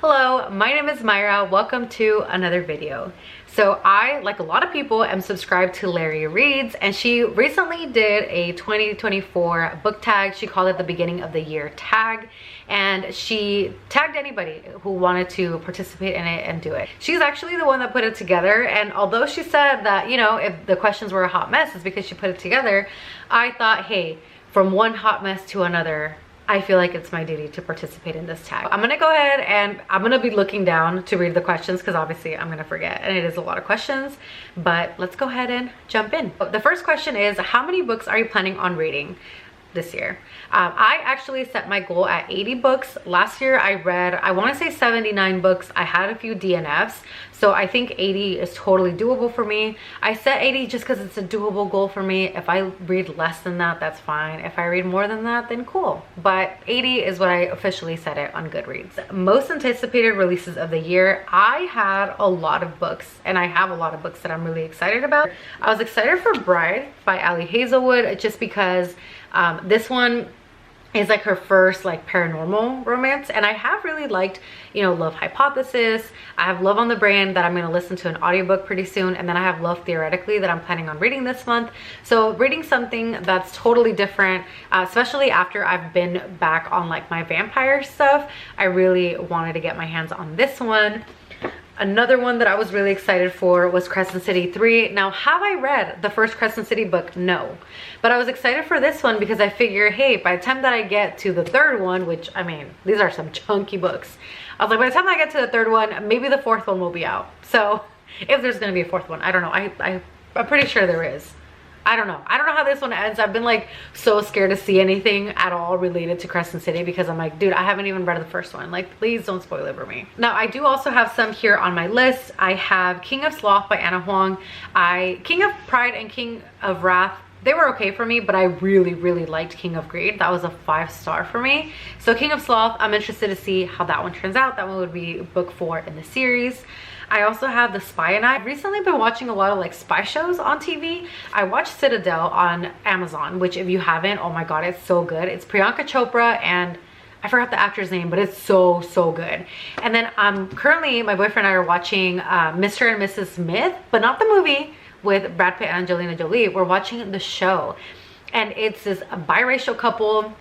Hello, my name is Myra. Welcome to another video. So I, like a lot of people, am subscribed to Larry Reads, and she recently did a 2024 book tag. She called it the beginning of the year tag, and she tagged anybody who wanted to participate in it and do it. She's actually the one that put it together, and although she said that, you know, if the questions were a hot mess, it's because she put it together, I thought, hey, from one hot mess to another, I feel like it's my duty to participate in this tag. I'm gonna go ahead and I'm gonna be looking down to read the questions because obviously I'm gonna forget, and it is a lot of questions, but let's go ahead and jump in. The first question is, how many books are you planning on reading this year? I actually set my goal at 80 books. Last year I read, I want to say 79 books. I had a few DNFs, so I think 80 is totally doable for me. I set 80 just because it's a doable goal for me. If I read less than that, that's fine. If I read more than that, then cool. But 80 is what I officially set it on Goodreads. Most anticipated releases of the year, I had a lot of books, and I have a lot of books that I'm really excited about. I was excited for Bride by Ali Hazelwood just because this one is like her first like paranormal romance, and I have really liked, you know, Love Hypothesis. I have Love on the Brain that I'm going to listen to an audiobook pretty soon, and then I have Love Theoretically that I'm planning on reading this month. So reading something that's totally different, especially after I've been back on like my vampire stuff, I really wanted to get my hands on this one. Another one that I was really excited for was Crescent City 3. Now, have I read the first Crescent City book? No. But I was excited for this one because I figure, hey, by the time that I get to the third one, which, I mean, these are some chunky books. I was like, by the time I get to the third one, maybe the fourth one will be out. So, if there's going to be a fourth one, I don't know. I'm pretty sure there is. I don't know how this one ends. I've been like so scared to see anything at all related to Crescent City because I'm like, dude, I haven't even read the first one. Like, please don't spoil it for me. Now, I do also have some here on my list. I have King of Sloth by Anna Huang. King of Pride and King of Wrath, they were okay for me, but I really liked King of Greed. That was a 5-star for me. So King of Sloth, I'm interested to see how that one turns out. That one would be book 4 in the series. I also have The Spy and I. I've recently been watching a lot of like spy shows on TV. I watched Citadel on Amazon, which if you haven't, oh my god, it's so good. It's Priyanka Chopra and I forgot the actor's name, but it's so good. And then currently my boyfriend and I are watching Mr. and Mrs. Smith, but not the movie with Brad Pitt and Angelina Jolie. We're watching the show, and it's this biracial couple,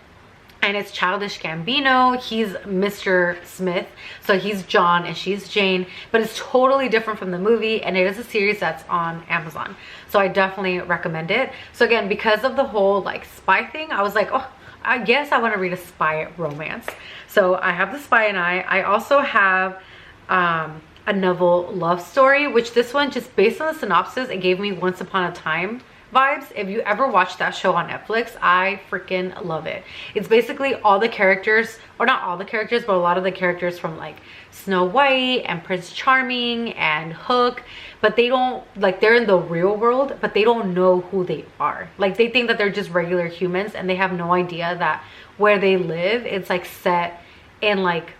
and it's Childish Gambino. He's Mr. Smith, so he's John and she's Jane, but it's totally different from the movie, and it is a series that's on Amazon, so I definitely recommend it. So again, because of the whole like spy thing, I was like, oh, I guess I want to read a spy romance. So I have The Spy and I also have a novel love story, which this one, just based on the synopsis, it gave me Once Upon a Time vibes. If you ever watched that show on Netflix, I freaking love it. It's basically all the characters, or not all the characters, but a lot of the characters from like Snow White and Prince Charming and Hook, but they don't, like, they're in the real world, but they don't know who they are. Like, they think that they're just regular humans, and they have no idea that where they live, it's like set in like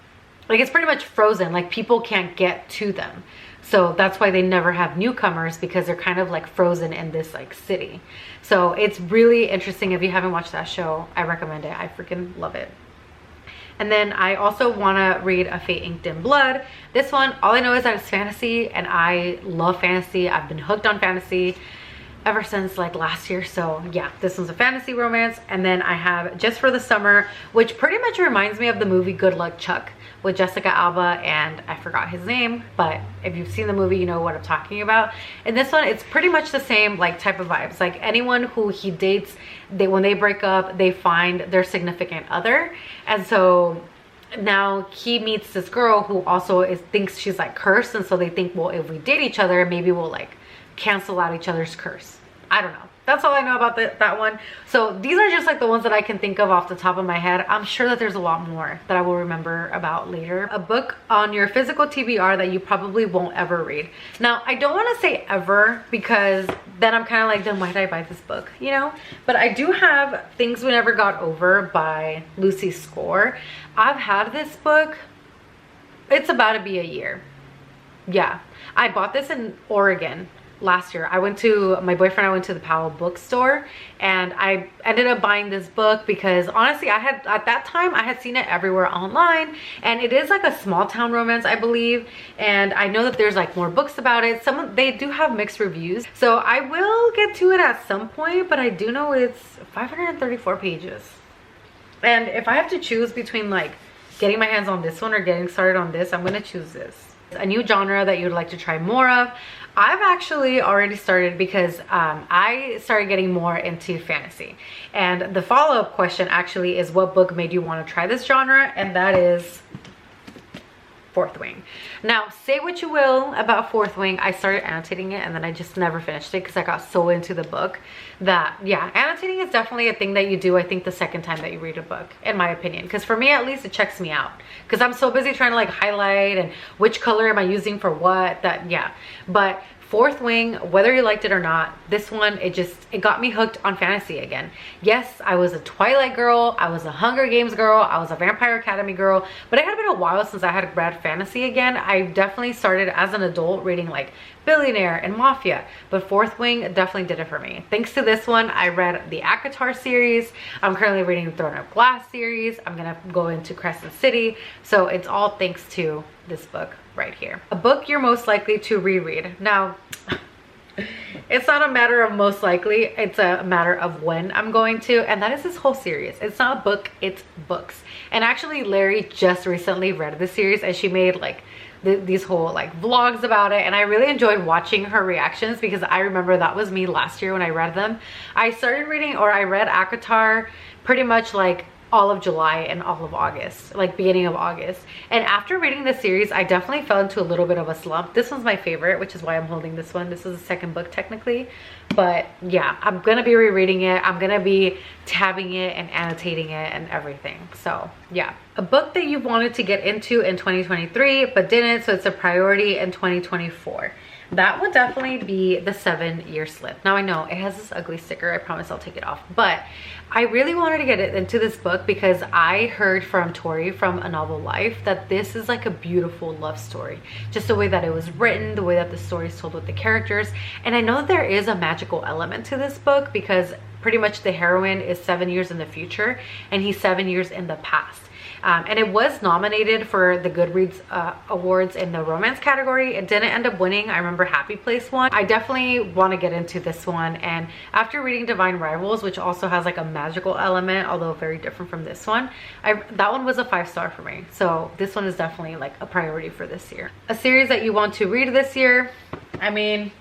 it's pretty much frozen. Like, people can't get to them. So that's why they never have newcomers, because they're kind of like frozen in this like city. So it's really interesting. If you haven't watched that show, I recommend it. I freaking love it. And then I also want to read A Fate Inked in Blood. This one, all I know is that it's fantasy, and I love fantasy. I've been hooked on fantasy ever since like last year. So yeah, this one's a fantasy romance. And then I have Just for the Summer, which pretty much reminds me of the movie Good Luck Chuck with Jessica Alba, and I forgot his name, but if you've seen the movie, you know what I'm talking about. And this one, it's pretty much the same like type of vibes. Like, anyone who he dates, when they break up, they find their significant other, and so now he meets this girl who also thinks she's like cursed, and so they think, well, if we date each other, maybe we'll like cancel out each other's curse. I don't know. That's all I know about that one. So these are just like the ones that I can think of off the top of my head. I'm sure that there's a lot more that I will remember about later. A book on your physical TBR that you probably won't ever read. Now, I don't want to say ever, because then I'm kind of like, then why did I buy this book, you know? But I do have Things We Never Got Over by Lucy Score. I've had this book, it's about to be a year. Yeah, I bought this in Oregon last year, my boyfriend and I went to the Powell bookstore, and I ended up buying this book because honestly, at that time I had seen it everywhere online, and it is like a small town romance, I believe, and I know that there's like more books about it. They do have mixed reviews, so I will get to it at some point, but I do know it's 534 pages. And if I have to choose between like getting my hands on this one or getting started on this, I'm gonna choose this. A new genre that you'd like to try more of. I've actually already started because I started getting more into fantasy. And the follow-up question actually is, what book made you want to try this genre? And that is Fourth Wing. Now, say what you will about Fourth Wing, I started annotating it and then I just never finished it because I got so into the book that, yeah, annotating is definitely a thing that you do, I think, the second time that you read a book, in my opinion. Because for me, at least, it checks me out because I'm so busy trying to like highlight and which color am I using for what, that, yeah. But Fourth Wing, whether you liked it or not, this one, it got me hooked on fantasy again. Yes, I was a Twilight girl, I was a Hunger Games girl, I was a Vampire Academy girl, but it had been a while since I had read fantasy again. I definitely started as an adult reading like Billionaire and Mafia, but Fourth Wing definitely did it for me. Thanks to this one, I read the ACOTAR series. I'm currently reading the Throne of Glass series. I'm gonna go into Crescent City, so it's all thanks to this book right here. A book you're most likely to reread. Now, it's not a matter of most likely, it's a matter of when I'm going to, and that is this whole series. It's not a book, it's books. And actually, Larry just recently read the series, and she made like these whole like vlogs about it, and I really enjoyed watching her reactions because I remember that was me last year when I read them. I read ACOTAR pretty much like all of July and all of August, like beginning of August. And after reading the series, I definitely fell into a little bit of a slump. This one's my favorite, which is why I'm holding this one. This is the second book technically, but yeah, I'm gonna be rereading it. I'm gonna be tabbing it and annotating it and everything. So yeah, a book that you wanted to get into in 2023 but didn't, so it's a priority in 2024. That would definitely be The 7-Year Slip. Now I know it has this ugly sticker, I promise I'll take it off, but I really wanted to get into this book because I heard from Tori from A Novel Life that this is like a beautiful love story. Just the way that it was written, the way that the story is told with the characters. And I know that there is a magical element to this book because pretty much the heroine is 7 years in the future and he's 7 years in the past. And it was nominated for the Goodreads awards in the romance category. It didn't end up winning. I remember Happy Place won. I definitely want to get into this one, and after reading Divine Rivals, which also has like a magical element, although very different from this one, that one was a 5-star for me. So this one is definitely like a priority for this year. A series that you want to read this year, I mean,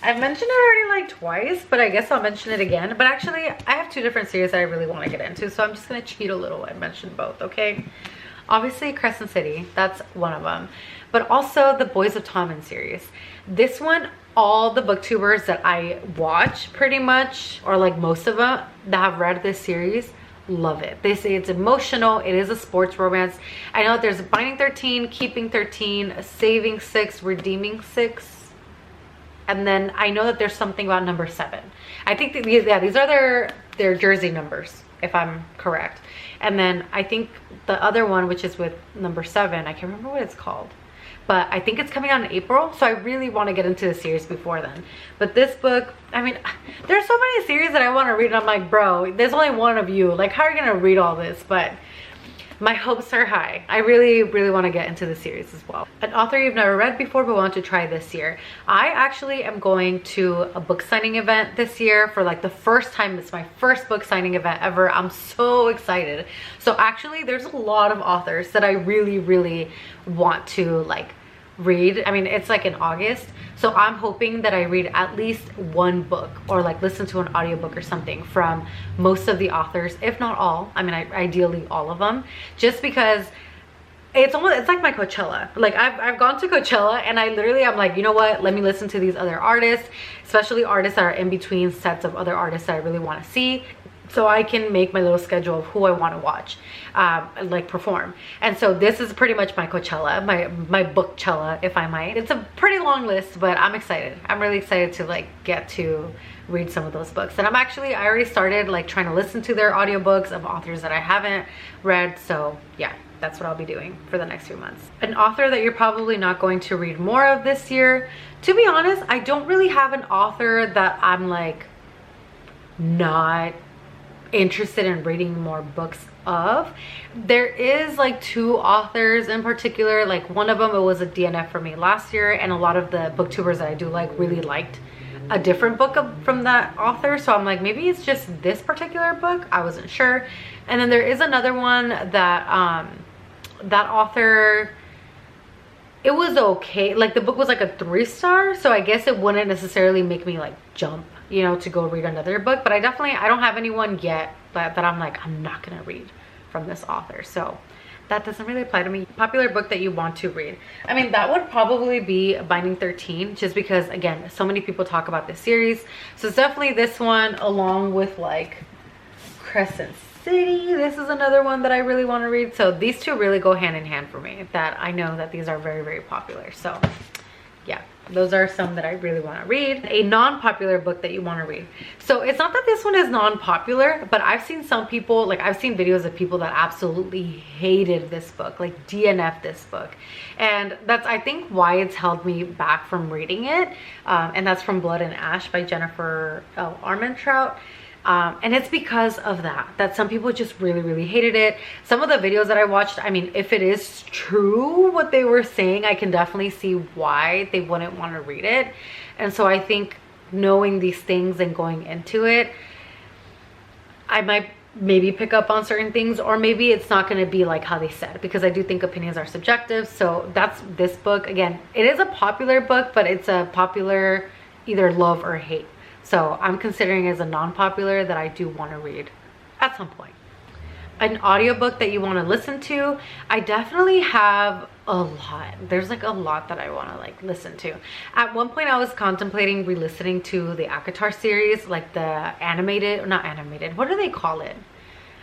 I've mentioned it already like twice, but I guess I'll mention it again. But actually, I have 2 different series that I really want to get into, so I'm just going to cheat a little and mention both, okay? Obviously, Crescent City, that's one of them. But also the Boys of Tommen series. This one, all the booktubers that I watch pretty much, or like most of them that have read this series, love it. They say it's emotional, it is a sports romance. I know there's Binding 13, Keeping 13, Saving 6, Redeeming 6. And then I know that there's something about number 7. I think that these are their jersey numbers, if I'm correct. And then I think the other one, which is with number 7, I can't remember what it's called, but I think it's coming out in April. So I really want to get into the series before then. But this book, I mean, there's so many series that I want to read, and I'm like, bro, there's only one of you. Like, how are you gonna read all this? But my hopes are high. I really, really want to get into the series as well. An author you've never read before but want to try this year. I actually am going to a book signing event this year for like the first time. It's my first book signing event ever. I'm so excited. So actually, there's a lot of authors that I really, really want to like read. I mean, it's like in August, so I'm hoping that I read at least one book or like listen to an audiobook or something from most of the authors, if not all. I mean, ideally all of them, just because it's like my Coachella. Like I've gone to Coachella and I'm like, you know what, let me listen to these other artists, especially artists that are in between sets of other artists that I really want to see, so I can make my little schedule of who I want to watch like perform. And so this is pretty much my Coachella, my bookchella, if I might. It's a pretty long list, but I'm excited. I'm really excited to like get to read some of those books. And I already started like trying to listen to their audiobooks of authors that I haven't read. So yeah, that's what I'll be doing for the next few months. An author that you're probably not going to read more of this year. To be honest, I don't really have an author that I'm like not interested in reading more books of. There is like 2 authors in particular. Like one of them, it was a DNF for me last year, and a lot of the booktubers that I do like really liked a different book from that author, so I'm like, maybe it's just this particular book. I wasn't sure. And then there is another one that that author, it was okay. Like the book was like a 3-star, so I guess it wouldn't necessarily make me like jump, you know, to go read another book. But I don't have anyone yet that I'm like, I'm not gonna read from this author, so that doesn't really apply to me. Popular book that you want to read. I mean, that would probably be Binding 13, just because again, so many people talk about this series. So it's definitely this one, along with like Crescent City. This is another one that I really want to read. So these 2 really go hand in hand for me, that I know that these are very, very popular. So yeah, those are some that I really want to read. A non-popular book that you want to read. So it's not that this one is non-popular, but I've seen some people, like I've seen videos of people that absolutely hated this book, like DNF this book. And that's, I think, why it's held me back from reading it. And that's From Blood and Ash by Jennifer L. Armentrout. And it's because of that some people just really, really hated it. Some of the videos that I watched, I mean, if it is true what they were saying, I can definitely see why they wouldn't want to read it. And so I think knowing these things and going into it, I might maybe pick up on certain things, or maybe it's not going to be like how they said, because I do think opinions are subjective. So that's this book. Again, it is a popular book, but it's a popular either love or hate. So I'm considering it as a non-popular that I do want to read at some point. An audiobook that you want to listen to. I definitely have a lot. There's like a lot that I want to like listen to. At one point I was contemplating re-listening to the ACOTAR series, like the animated, or not animated, what do they call it?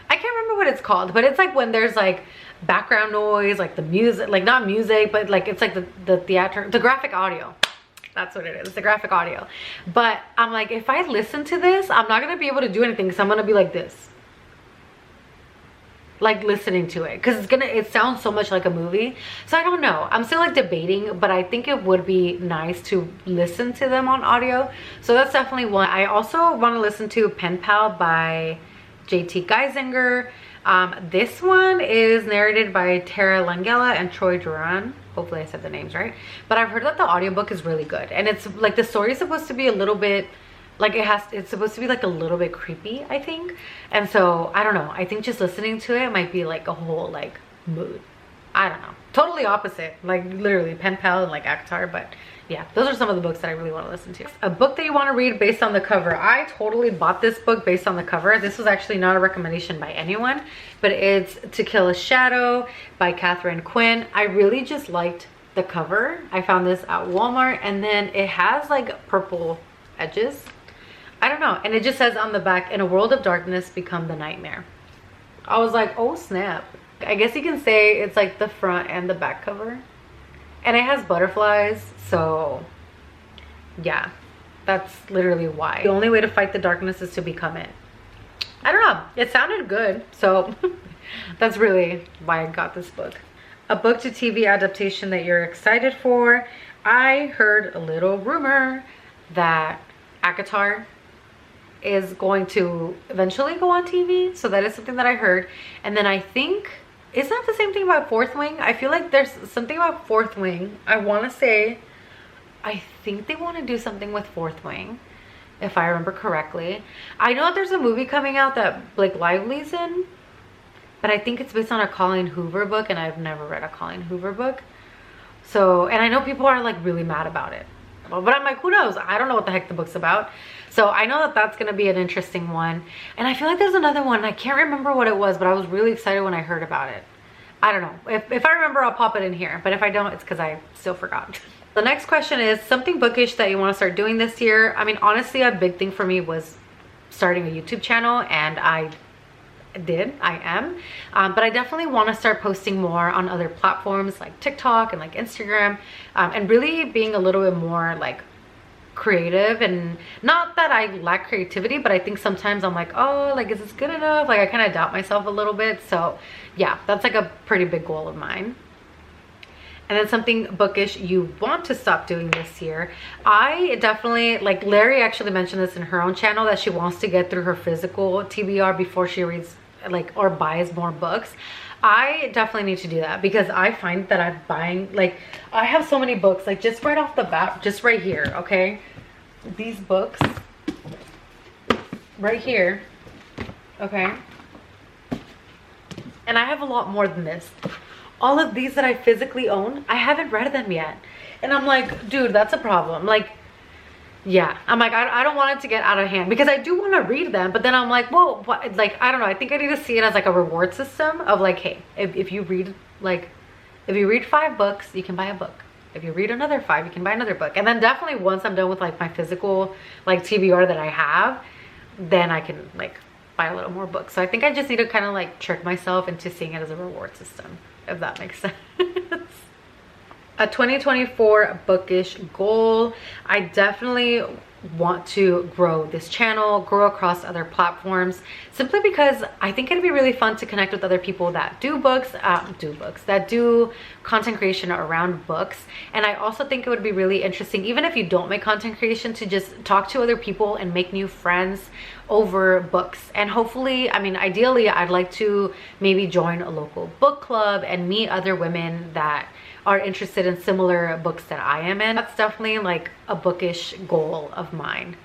I can't remember what it's called, but it's like when there's like background noise, like the music, like not music, but like it's like the graphic audio. That's what it is, the graphic audio. But I'm like, if I listen to this, I'm not gonna be able to do anything, because I'm gonna be like this, like listening to it, because it sounds so much like a movie. So I don't know, I'm still like debating, but I think it would be nice to listen to them on audio. So that's definitely one. I also want to listen to Pen Pal by JT Geisinger. This one is narrated by Tara Langella and Troy Duran. Hopefully I said the names right. But I've heard that the audiobook is really good, and it's like the story is supposed to be a little bit like it's supposed to be like a little bit creepy, I think. And so I don't know, I think just listening to it might be like a whole like mood. I don't know, totally opposite, like literally Pen Pal and like ACOTAR. But yeah, those are some of the books that I really want to listen to. A book that you want to read based on the cover. I totally bought this book based on the cover. This was actually not a recommendation by anyone, but it's To Kill a Shadow by Catherine Quinn. I really just liked the cover. I found this at Walmart, and then it has like purple edges. I don't know, and it just says on the back, "In a world of darkness, become the nightmare." I was like, oh snap. I guess you can say it's like the front and the back cover, and it has butterflies. So yeah, that's literally why. The only way to fight the darkness is to become it. I don't know, it sounded good, so that's really why I got this book. A book to TV adaptation that you're excited for. I heard a little rumor that ACOTAR is going to eventually go on TV, so that is something that I heard. And then I think, isn't that the same thing about Fourth Wing? I feel like there's something about Fourth Wing. I want to say, I think they want to do something with Fourth Wing, if I remember correctly. I know that there's a movie coming out that Blake Lively's in, but I think it's based on a Colleen Hoover book, and I've never read a Colleen Hoover book. So, and I know people are like really mad about it, but I'm like, who knows? I don't know what the heck the book's about. So I know that that's going to be an interesting one. And I feel like there's another one. I can't remember what it was, but I was really excited when I heard about it. I don't know. If I remember, I'll pop it in here. But if I don't, it's because I still forgot. The next question is something bookish that you want to start doing this year. I mean, honestly, a big thing for me was starting a YouTube channel, and I am. But I definitely want to start posting more on other platforms like TikTok and like Instagram, and really being a little bit more like creative, and not that I lack creativity, but I think sometimes I'm like, oh, like, is this good enough? Like, I kind of doubt myself a little bit. So yeah, that's like a pretty big goal of mine. And then something bookish you want to stop doing this year. I definitely, like Larry actually mentioned this in her own channel, that she wants to get through her physical TBR before she reads like or buys more books. I definitely need to do that, because I find that I'm buying, like, I have so many books, like just right off the bat, just right here, okay? These books right here, okay? And I have a lot more than this. All of these that I physically own, I haven't read them yet. And I'm like, dude, that's a problem. Like, yeah, I'm like, I don't want it to get out of hand, because I do want to read them, but then I'm like, well, what, like, I don't know, I think I need to see it as like a reward system of like, hey, if you read, like, if you read 5 books, you can buy a book. If you read another 5, you can buy another book. And then definitely once I'm done with like my physical like TBR that I have, then I can like buy a little more books. So I think I just need to kind of like trick myself into seeing it as a reward system, if that makes sense. A 2024 bookish goal. I definitely want to grow this channel, grow across other platforms, simply because I think it'd be really fun to connect with other people that do books, that do content creation around books. And I also think it would be really interesting, even if you don't make content creation, to just talk to other people and make new friends over books. And hopefully, I mean, ideally, I'd like to maybe join a local book club and meet other women that are interested in similar books that I am in. That's definitely like a bookish goal of mine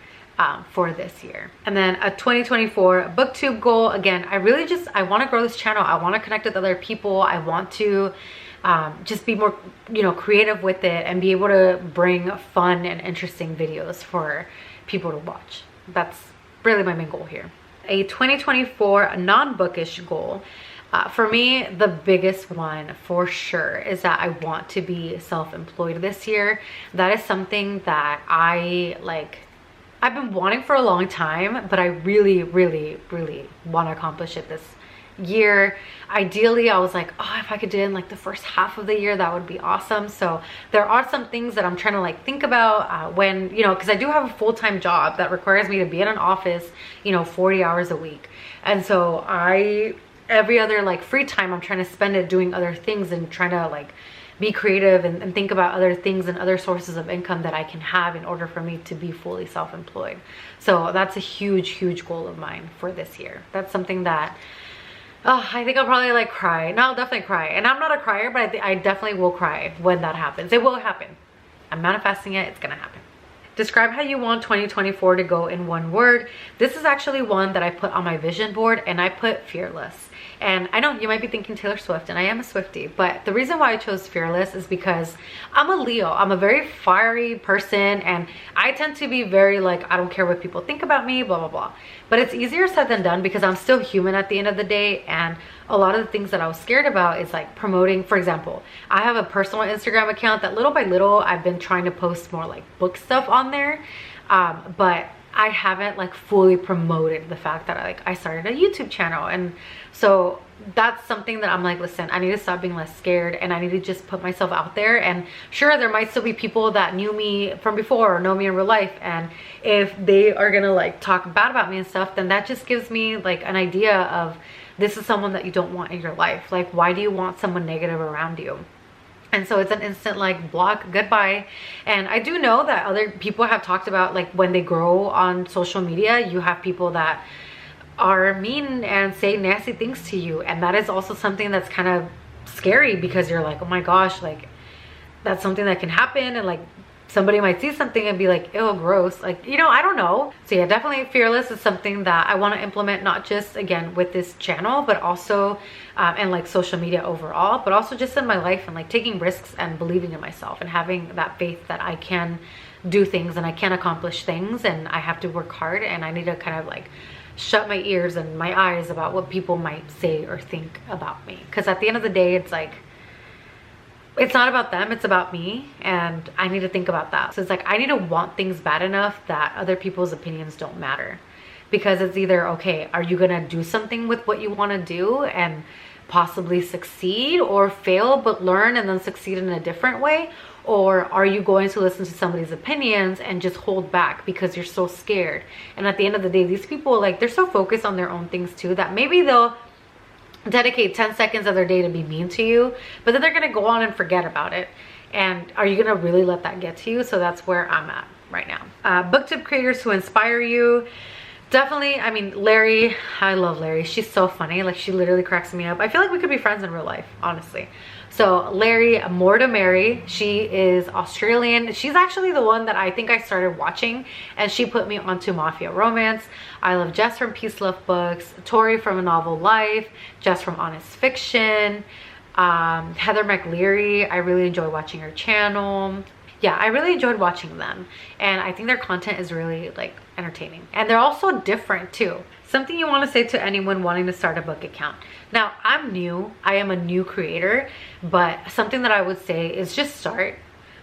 for this year. And then a 2024 booktube goal. Again, I want to grow this channel. I want to connect with other people. I want to just be more, you know, creative with it and be able to bring fun and interesting videos for people to watch. That's really my main goal here. A 2024 non-bookish goal. For me, the biggest one for sure is that I want to be self-employed this year. That is something that I've been wanting for a long time, but I really, really, really want to accomplish it this year. Ideally, I was like, oh, if I could do it in like the first half of the year, that would be awesome. So there are some things that I'm trying to like think about when, you know, because I do have a full-time job that requires me to be in an office, you know, 40 hours a week. And so every other like free time, I'm trying to spend it doing other things and trying to like be creative and think about other things and other sources of income that I can have in order for me to be fully self-employed. So that's a huge, huge goal of mine for this year. That's something that I think I'll probably like cry. No, I'll definitely cry. And I'm not a crier, but I definitely will cry when that happens. It will happen. I'm manifesting it. It's gonna happen. Describe how you want 2024 to go in one word. This is actually one that I put on my vision board, and I put fearless. And I know you might be thinking Taylor Swift, and I am a Swiftie, but the reason why I chose fearless is because I'm a Leo. I'm a very fiery person, and I tend to be very like, I don't care what people think about me, blah, blah, blah. But it's easier said than done, because I'm still human at the end of the day. And a lot of the things that I was scared about is like promoting. For example, I have a personal Instagram account that little by little I've been trying to post more like book stuff on there, but I haven't like fully promoted the fact that I started a YouTube channel. And so that's something that I'm like, listen, I need to stop being less scared, and I need to just put myself out there. And sure, there might still be people that knew me from before or know me in real life, and if they are gonna like talk bad about me and stuff, then that just gives me like an idea of, this is someone that you don't want in your life. Like, why do you want someone negative around you? And so it's an instant like block, goodbye. And I do know that other people have talked about like when they grow on social media, you have people that are mean and say nasty things to you. And that is also something that's kind of scary, because you're like, oh my gosh, like that's something that can happen. And like somebody might see something and be like, ew, gross. Like, you know, I don't know. So yeah, definitely fearless is something that I want to implement, not just again with this channel, but also and like social media overall, but also just in my life, and like taking risks and believing in myself and having that faith that I can do things and I can accomplish things, and I have to work hard, and I need to kind of like shut my ears and my eyes about what people might say or think about me. Because at the end of the day, it's like, it's not about them, it's about me, and I need to think about that. So it's like, I need to want things bad enough that other people's opinions don't matter. Because it's either, okay, are you gonna do something with what you want to do and possibly succeed or fail but learn and then succeed in a different way? Or are you going to listen to somebody's opinions and just hold back because you're so scared? And at the end of the day, these people, like, they're so focused on their own things too that maybe they'll dedicate 10 seconds of their day to be mean to you, but then they're gonna go on and forget about it. And are you gonna really let that get to you? So that's where I'm at right now. Booktube creators who inspire you. Definitely, I mean, Larry, I love Larry. She's so funny. Like, she literally cracks me up. I feel like we could be friends in real life, honestly. So Larry, More to Mary, she is Australian. She's actually the one that I think I started watching, and she put me onto Mafia Romance. I love Jess from Peace Love Books, Tori from A Novel Life, Jess from Honest Fiction, Heather McLeary. I really enjoy watching her channel. Yeah, I really enjoyed watching them, and I think their content is really, like, entertaining, and they're also different too. Something you want to say to anyone wanting to start a book account. Now, I'm new, I am a new creator, but something that I would say is just start.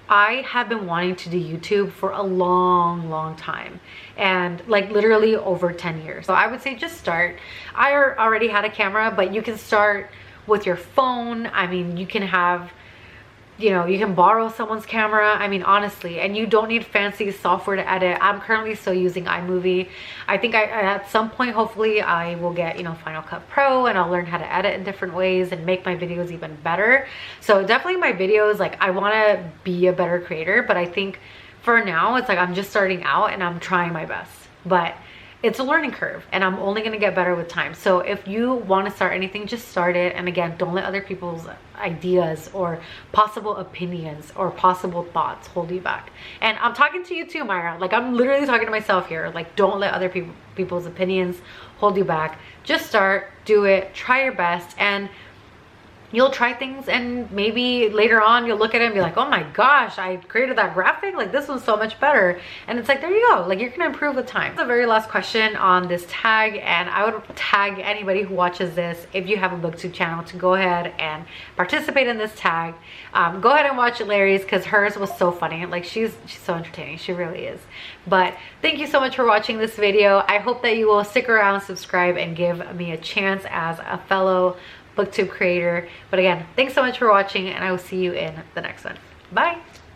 I have been wanting to do YouTube for a long time, and like literally over 10 years. So I would say just start. I already had a camera, but you can start with your phone. I mean, you can have, you know, you can borrow someone's camera. I mean, honestly, and you don't need fancy software to edit. I'm currently still using iMovie. I think at some point, hopefully I will get, you know, Final Cut Pro, and I'll learn how to edit in different ways and make my videos even better. So definitely my videos, like, I want to be a better creator, but I think for now it's like I'm just starting out and I'm trying my best, but it's a learning curve, and I'm only going to get better with time. So if you want to start anything, just start it. And again, don't let other people's ideas or possible opinions or possible thoughts hold you back. And I'm talking to you too, Myra. Like, I'm literally talking to myself here. Like, don't let other people's opinions hold you back. Just start, do it, try your best, and you'll try things, and maybe later on you'll look at it and be like, oh my gosh, I created that graphic, like this one's so much better. And it's like, there you go, like, you're gonna improve with time. The very last question on this tag, and I would tag anybody who watches this, if you have a booktube channel, to go ahead and participate in this tag. Go ahead and watch Larry's, because hers was so funny. Like, she's so entertaining, she really is. But thank you so much for watching this video. I hope that you will stick around, subscribe, and give me a chance as a fellow booktube creator. But again, thanks so much for watching, and I will see you in the next one. Bye.